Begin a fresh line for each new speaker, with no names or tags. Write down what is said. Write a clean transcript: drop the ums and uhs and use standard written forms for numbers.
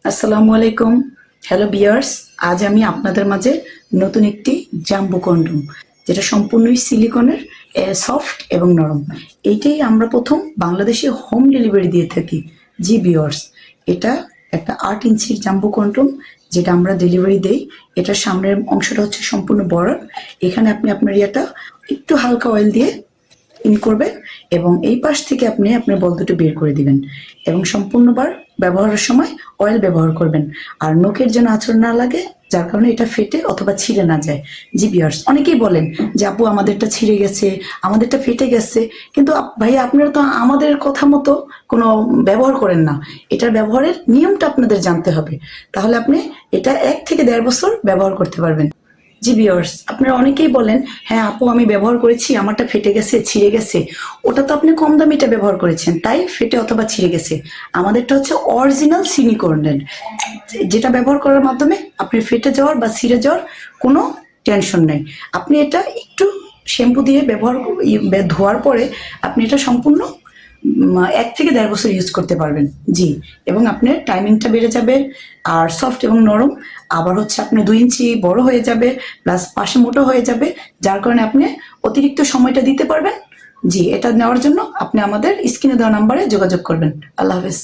আসসালামু আলাইকুম। হ্যালো বিয়ার্স, আজ আমি আপনাদের মাঝে নতুন একটি জাম্বো কন্ডোম, যেটা সম্পূর্ণই সিলিকনের, সফট এবং নরম। এইটাই আমরা প্রথম বাংলাদেশে হোম ডেলিভারি দিয়ে থাকি। জি বিয়ার্স, এটা একটা 8 ইঞ্চির জাম্বো কন্ডোম, যেটা আমরা ডেলিভারি দেই। এটার সামনের অংশটা হচ্ছে সম্পূর্ণ বরফ। এখানে আপনি আপনার ইয়েটা একটু হালকা অয়েল দিয়ে ইন করবেন এবং এই পাশ থেকে আপনি আপনার বল দুটো বের করে দিবেন এবং সম্পূর্ণবার ব্যবহারের সময় অয়েল ব্যবহার করবেন। আর নখের যেন আঁচড় না লাগে, যার কারণে এটা ফেটে অথবা ছিঁড়ে না যায়। জি ভিউয়ার্স, অনেকেই বলেন যে আপু আমাদেরটা ছিঁড়ে গেছে, আমাদেরটা ফেটে গেছে, কিন্তু ভাইয়া আপনারা তো আমাদের কথা মতো কোনো ব্যবহার করেন না। এটার ব্যবহারের নিয়মটা আপনাদের জানতে হবে, তাহলে আপনি এটা 1 থেকে 1.5 বছর ব্যবহার করতে পারবেন। জি ভিউয়ার্স, আপনারা অনেকেই বলেন হ্যাঁ আপু আমি ব্যবহার করেছি, আমারটা ফেটে গেছে, ছিঁড়ে গেছে। ওটা তো আপনি কম দামিটা ব্যবহার করেছেন, তাই ফেটে অথবা ছিঁড়ে গেছে। আমাদেরটা হচ্ছে অরিজিনাল সিলিকনের, যেটা ব্যবহার করার মাধ্যমে আপনি ফেটে যাওয়ার বা ছিঁড়ে যাওয়ার কোনো টেনশন নেই। আপনি এটা একটু শ্যাম্পু দিয়ে ধোয়ার পরে আপনি এটা সম্পূর্ণ 1 থেকে 1.5 বছর ইউজ করতে পারবেন। জি, এবং আপনার টাইমিংটা বেড়ে যাবে, আর সফট এবং নরম। আবার হচ্ছে আপনার 2 ইঞ্চি বড় হয়ে যাবে, প্লাস পাশে মোটা হয়ে যাবে, যার কারণে আপনি অতিরিক্ত সময়টা দিতে পারবেন। জি, এটা নেওয়ার জন্য আপনি আমাদের স্ক্রিনে দেওয়া নাম্বারে যোগাযোগ করবেন। আল্লাহ হাফেজ।